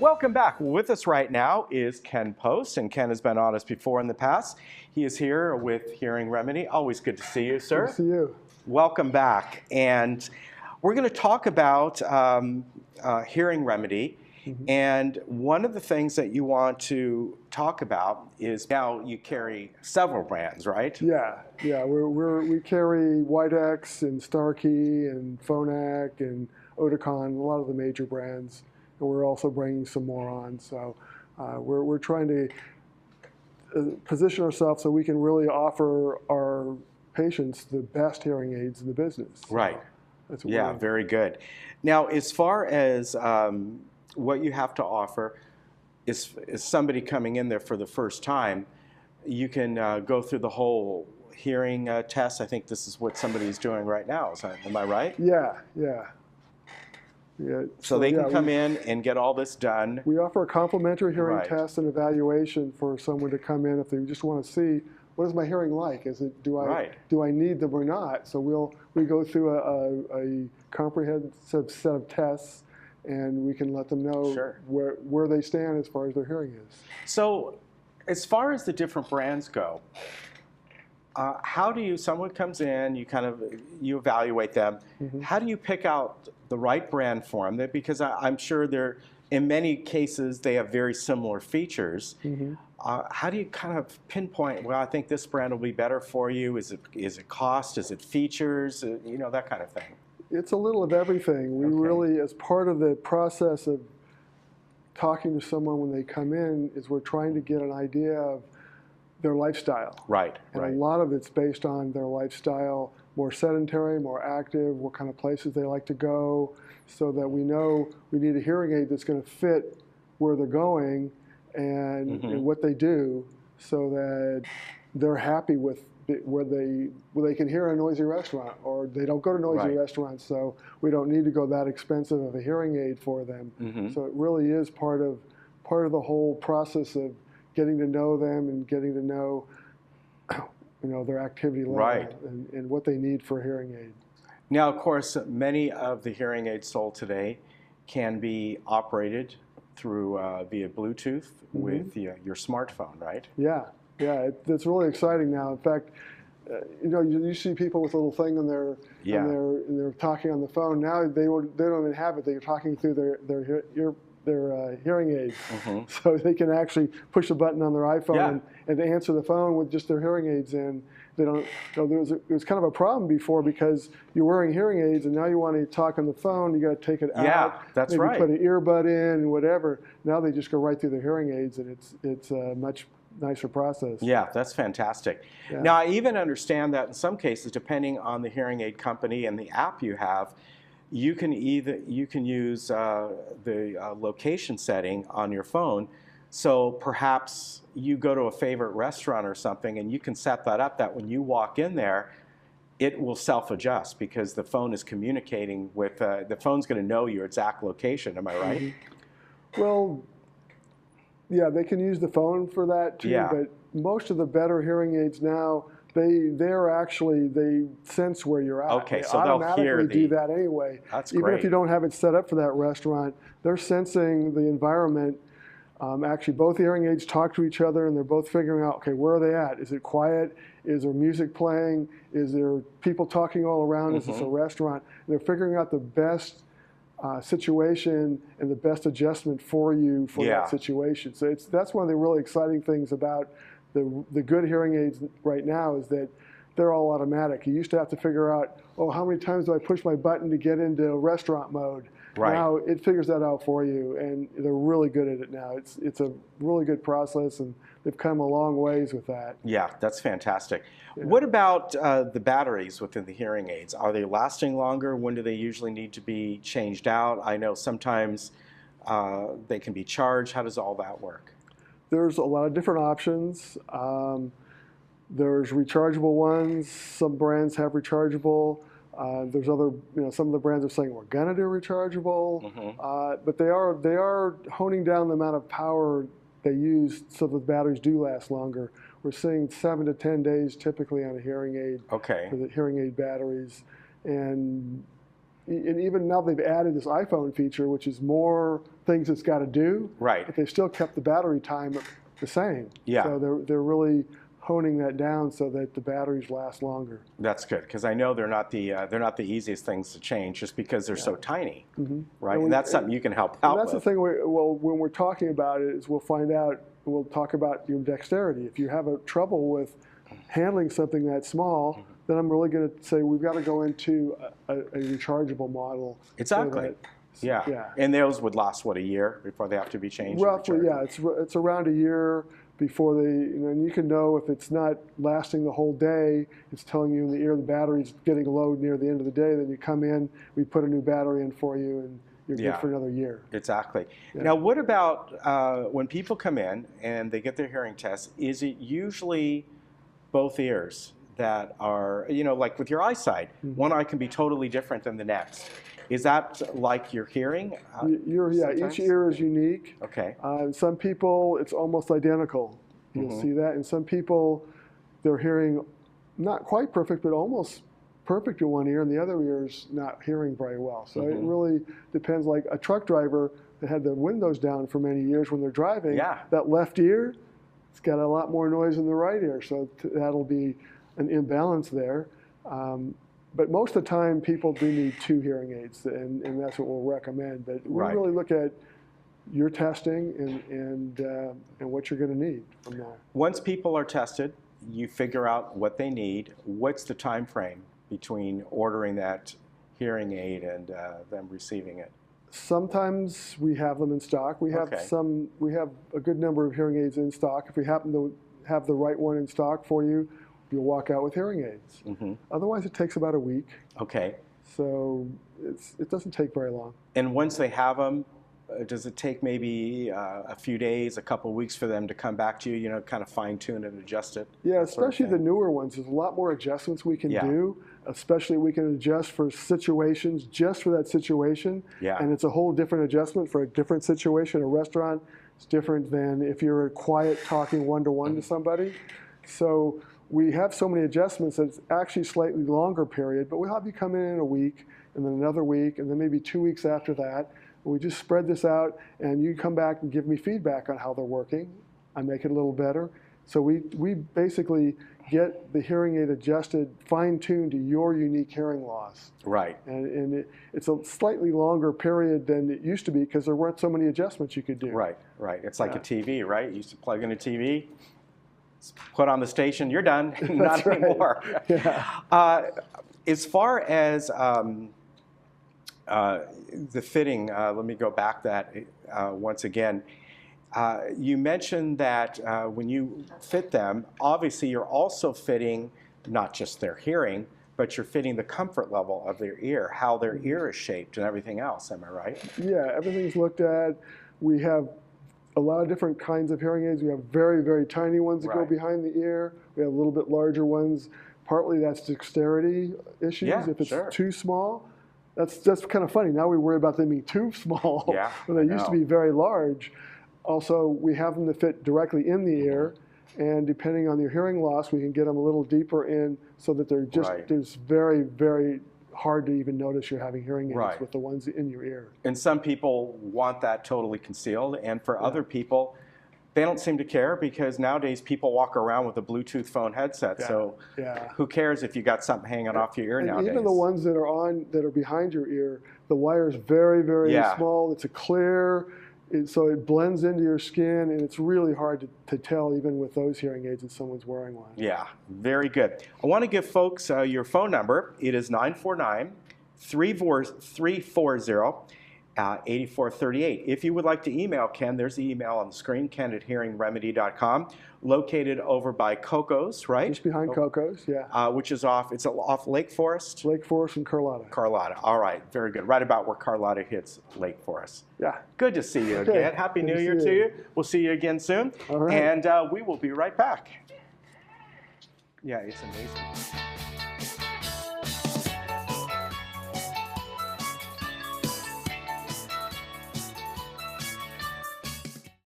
Welcome back. With us right now is Ken Post, and Ken has been on us before in the past. He is here with Hearing Remedy. Always good to see you, sir. Good to see you. Welcome back. And we're going to talk about Hearing Remedy. Mm-hmm. And one of the things that you want to talk about is now you carry several brands, right? Yeah. We carry Widex and Starkey and Phonak and Oticon, a lot of the major brands. And we're also bringing some more on. So we're trying to position ourselves so we can really offer our patients the best hearing aids in the business. Right. That's what yeah, very good. Now, as far as what you have to offer, is somebody coming in there for the first time, you can go through the whole hearing test. I think this is what somebody's doing right now. Am I right? Yeah. So they can come in and get all this done. We offer a complimentary hearing test and evaluation for someone to come in if they just want to see what is my hearing like. Do I need them or not? So we go through a comprehensive set of tests, and we can let them know where they stand as far as their hearing is. So, as far as the different brands go, how do you? Someone comes in, you evaluate them. Mm-hmm. How do you pick out the right brand for them? Because I'm sure in many cases they have very similar features. Mm-hmm. How do you kind of pinpoint? Well, I think this brand will be better for you. Is it cost? Is it features? That kind of thing. It's a little of everything. We really, as part of the process of talking to someone when they come in, is we're trying to get an idea of their lifestyle. Right. And a lot of it's based on their lifestyle, more sedentary, more active, what kind of places they like to go, so that we know we need a hearing aid that's going to fit where they're going and what they do, so that they're happy with where they can hear a noisy restaurant, or they don't go to noisy restaurants, so we don't need to go that expensive of a hearing aid for them. Mm-hmm. So it really is part of the whole process of getting to know them and getting to know their activity level and what they need for a hearing aid. Now, of course, many of the hearing aids sold today can be operated through via Bluetooth with your smartphone, right? Yeah, it's really exciting now. In fact, you see people with a little thing on their and they're talking on the phone. Now they don't even have it. They're talking through their hearing aids, so they can actually push a button on their iPhone and answer the phone with just their hearing aids in. They don't. There was kind of a problem before, because you're wearing hearing aids and now you want to talk on the phone. You got to take it out. Yeah, that's maybe right. Put an earbud in, whatever. Now they just go right through the hearing aids, and it's a much nicer process. Yeah, that's fantastic. Yeah. Now, I even understand that in some cases, depending on the hearing aid company and the app you have, you can use the location setting on your phone. So perhaps you go to a favorite restaurant or something, and you can set that up that when you walk in there, it will self-adjust, because the phone is communicating with the phone's going to know your exact location. Am I right? Mm-hmm. Well, yeah, they can use the phone for that too. Yeah. But most of the better hearing aids now, they sense where you're at. Okay, they so automatically they'll hear do that anyway. That's Even great. if you don't have it set up for that restaurant, they're sensing the environment. Actually, both hearing aids talk to each other, and they're both figuring out, okay, where are they at? Is it quiet? Is there music playing? Is there people talking all around? Is this a restaurant? And they're figuring out the best situation and the best adjustment for you for that situation. So that's one of the really exciting things about the good hearing aids right now, is that they're all automatic. You used to have to figure out, how many times do I push my button to get into restaurant mode? Right. Now it figures that out for you, and they're really good at it now. It's a really good process, and they've come a long ways with that. Yeah, that's fantastic. Yeah. What about the batteries within the hearing aids? Are they lasting longer? When do they usually need to be changed out? I know sometimes they can be charged. How does all that work? There's a lot of different options. There's rechargeable ones. Some brands have rechargeable. There's other, some of the brands are saying we're gonna do rechargeable, but they are honing down the amount of power they use so the batteries do last longer. We're seeing 7 to 10 days typically on a hearing aid for the hearing aid batteries, and and even now they've added this iPhone feature, which is more things it's got to do. Right. But they've still kept the battery time the same. Yeah. So they're really honing that down so that the batteries last longer. That's good, because I know they're not the easiest things to change, just because they're so tiny, right? And that's something you can help out That's with. the thing. When we're talking about it, is we'll find out. We'll talk about your dexterity. If you have a trouble with handling something that small, then I'm really going to say we've got to go into a rechargeable model. Exactly. Yeah. And those would last, what, a year before they have to be changed? Roughly, yeah. It's around a year before they, and you can know if it's not lasting the whole day, it's telling you in the ear the battery's getting low near the end of the day, then you come in, we put a new battery in for you, and you're good for another year. Exactly. Yeah. Now, what about when people come in and they get their hearing test, is it usually both ears that are, like with your eyesight, one eye can be totally different than the next. Is that like your hearing? Each ear is unique. Okay. Some people, it's almost identical. You'll see that. And some people, their hearing, not quite perfect, but almost perfect in one ear, and the other ear is not hearing very well. So it really depends. Like a truck driver that had the windows down for many years when they're driving, that left ear, it's got a lot more noise in the right ear. So that'll be an imbalance there. But most of the time, people do need 2 hearing aids, and that's what we'll recommend. But we really look at your testing and what you're going to need from that. Once people are tested, you figure out what they need. What's the time frame between ordering that hearing aid and them receiving it? Sometimes we have them in stock. We have We have a good number of hearing aids in stock. If we happen to have the right one in stock for you, you'll walk out with hearing aids. Otherwise, it takes about a week. Okay. So it doesn't take very long. And once they have them, does it take maybe a few days, a couple of weeks for them to come back to you, kind of fine tune and adjust it? Yeah, especially the newer ones. There's a lot more adjustments we can do. Especially we can adjust for situations, just for that situation. Yeah. And it's a whole different adjustment for a different situation. A restaurant is different than if you're quiet talking one-to-one to somebody. So we have so many adjustments that it's actually a slightly longer period, but we'll have you come in a week, and then another week, and then maybe 2 weeks after that. We just spread this out, and you come back and give me feedback on how they're working. I make it a little better. So we basically get the hearing aid adjusted, fine-tuned to your unique hearing loss. Right. And it's a slightly longer period than it used to be because there weren't so many adjustments you could do. Right. It's like a TV, right? You used to plug in a TV, put on the station, you're done. Not anymore. As far as the fitting, let me go back that once again. You mentioned that when you fit them, obviously you're also fitting not just their hearing, but you're fitting the comfort level of their ear, how their ear is shaped and everything else. Am I right? Yeah, everything's looked at. We have a lot of different kinds of hearing aids. We have very, very tiny ones that go behind the ear. We have a little bit larger ones. Partly that's dexterity issues. If it's too small, that's kind of funny. Now we worry about them being too small when they used to be very large. Also, we have them to fit directly in the ear, and depending on your hearing loss, we can get them a little deeper in so that they're just it's very, very hard to even notice you're having hearing aids with the ones in your ear. And some people want that totally concealed, and for other people, they don't seem to care because nowadays people walk around with a Bluetooth phone headset. So who cares if you got something hanging off your ear nowadays? Even the ones that are behind your ear, the wire is very, very small. It's a clear. So it blends into your skin, and it's really hard to tell, even with those hearing aids, that someone's wearing one. Yeah, very good. I want to give folks your phone number. It is 949-340-8438. If you would like to email Ken, there's the email on the screen, ken@hearingremedy.com, located over by Coco's, right? Just behind Coco's, which is off Lake Forest? Lake Forest and Carlotta. Carlotta, all right, very good. Right about where Carlotta hits Lake Forest. Yeah. Good to see you again. Happy New Year to you. We'll see you again soon. All right. And we will be right back. Yeah, it's amazing.